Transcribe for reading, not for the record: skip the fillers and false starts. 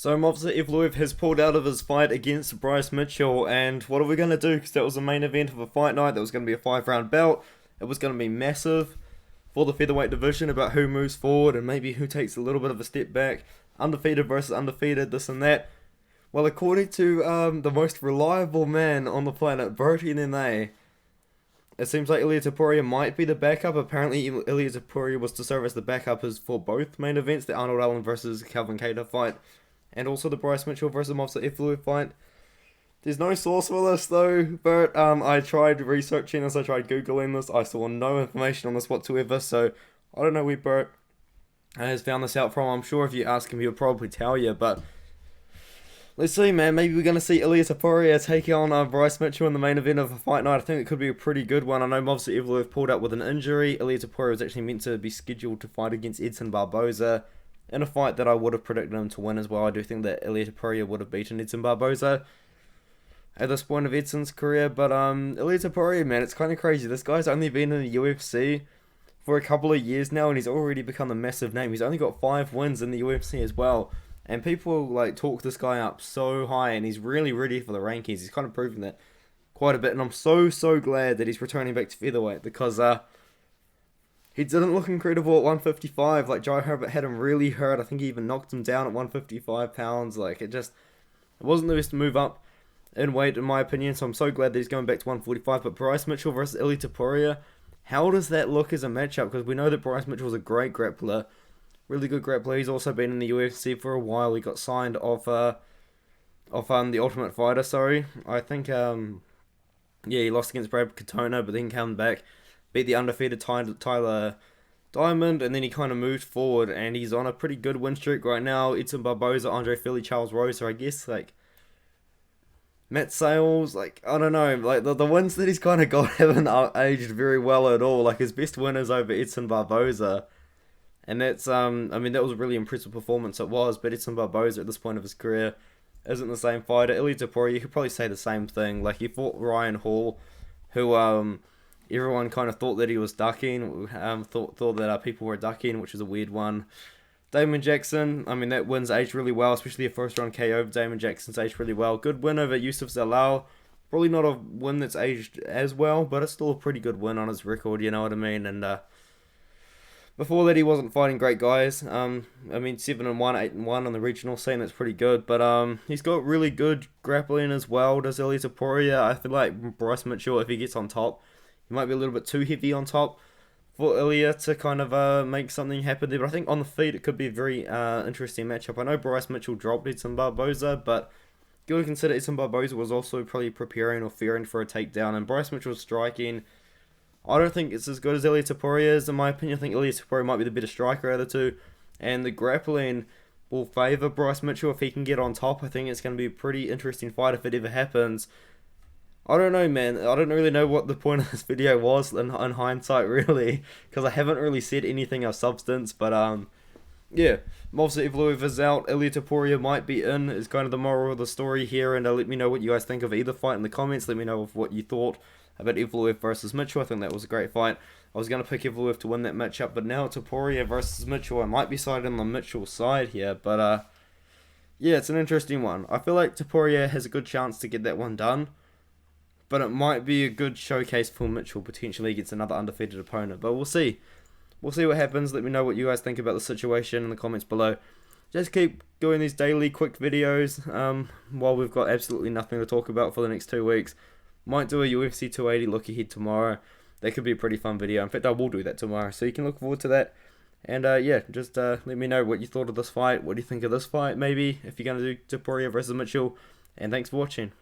So Movsar Evloev has pulled out of his fight against Bryce Mitchell, and what are we going to do? Because that was the main event of a fight night. That was going to be a 5-round bout. It was going to be massive for the featherweight division about who moves forward and maybe who takes a little bit of a step back. Undefeated versus undefeated, this and that. Well, according to the most reliable man on the planet, Artem MMA, it seems like Ilia Topuria might be the backup. Apparently, Ilia Topuria was to serve as the backup for both main events, the Arnold Allen versus Calvin Kattar fight, and also the Bryce Mitchell versus Movsar Evloev fight. There's no source for this though, but I tried researching this, I tried googling this, I saw no information on this whatsoever, so I don't know where Bert has found this out from. I'm sure if you ask him he'll probably tell you, but let's see, man. Maybe we're going to see Ilia Topuria take on Bryce Mitchell in the main event of a fight night. I think it could be a pretty good one. I know Movsar Evloev pulled out with an injury. Ilia Topuria was actually meant to be scheduled to fight against Edson Barboza in a fight that I would have predicted him to win as well. I do think that Ilia Topuria would have beaten Edson Barboza at this point of Edson's career. But Ilia Topuria, man, it's kind of crazy. This guy's only been in the UFC for a couple of years now, and he's already become a massive name. He's only got 5 wins in the UFC as well. And people like talk this guy up so high, and he's really ready for the rankings. He's kind of proving that quite a bit, and I'm so glad that he's returning back to featherweight because he didn't look incredible at 155. Like Joe Herbert had him really hurt. I think he even knocked him down at 155 pounds. Like it wasn't the best move up in weight in my opinion. So I'm so glad that he's going back to 145. But Bryce Mitchell versus Ilia Topuria, how does that look as a matchup? Because we know that Bryce Mitchell is a great grappler. Really good grappler. He's also been in the UFC for a while. He got signed off the Ultimate Fighter. Sorry, I think he lost against Brad Katona, but then came back, beat the undefeated Tyler Diamond, and then he kind of moved forward, and he's on a pretty good win streak right now. Edson Barboza, Andre Fili, Charles Rosa, I guess like Matt Sales, like I don't know, like the wins that he's kind of got haven't aged very well at all. Like his best win is over Edson Barboza. And that's, I mean, that was a really impressive performance, it was, but Edson Barboza at this point of his career isn't the same fighter. Ilia Topuria, you could probably say the same thing. Like, he fought Ryan Hall, who everyone kind of thought that he was ducking, thought that people were ducking, which is a weird one. Damon Jackson, I mean, that win's aged really well, especially a first-round KO over Damon Jackson's aged really well. Good win over Yusuf Zalal. Probably not a win that's aged as well, but it's still a pretty good win on his record, you know what I mean? And, before that, he wasn't fighting great guys. I mean, 7-1, 8-1 on the regional scene. That's pretty good. But he's got really good grappling as well. Does Ilia Topuria? I feel like Bryce Mitchell, if he gets on top, he might be a little bit too heavy on top for Ilia to kind of make something happen there. But I think on the feet, it could be a very interesting matchup. I know Bryce Mitchell dropped Edson Barboza, but you got to consider Edson Barboza was also probably preparing or fearing for a takedown, and Bryce Mitchell's striking, I don't think it's as good as Ilia Topuria's, in my opinion. I think Ilia Topuria might be the better striker out of the two. And the grappling will favour Bryce Mitchell if he can get on top. I think it's going to be a pretty interesting fight if it ever happens. I don't know, man. I don't really know what the point of this video was in hindsight, really. Because I haven't really said anything of substance. But, yeah. Movsar Evloev is out. Ilia Topuria might be in, is kind of the moral of the story here. And let me know what you guys think of either fight in the comments. Let me know of what you thought about Evloev versus Mitchell. I think that was a great fight. I was going to pick Evloev to win that matchup, but now Topuria versus Mitchell. I might be siding on the Mitchell side here, but yeah, it's an interesting one. I feel like Topuria has a good chance to get that one done, but it might be a good showcase for Mitchell potentially against another undefeated opponent, but we'll see. We'll see what happens. Let me know what you guys think about the situation in the comments below. Just keep doing these daily quick videos while we've got absolutely nothing to talk about for the next 2 weeks. Might do a UFC 280 look ahead tomorrow. That could be a pretty fun video. In fact, I will do that tomorrow, so you can look forward to that. And yeah, just let me know what you thought of this fight. What do you think of this fight, maybe, if you're going to do Topuria versus Mitchell. And thanks for watching.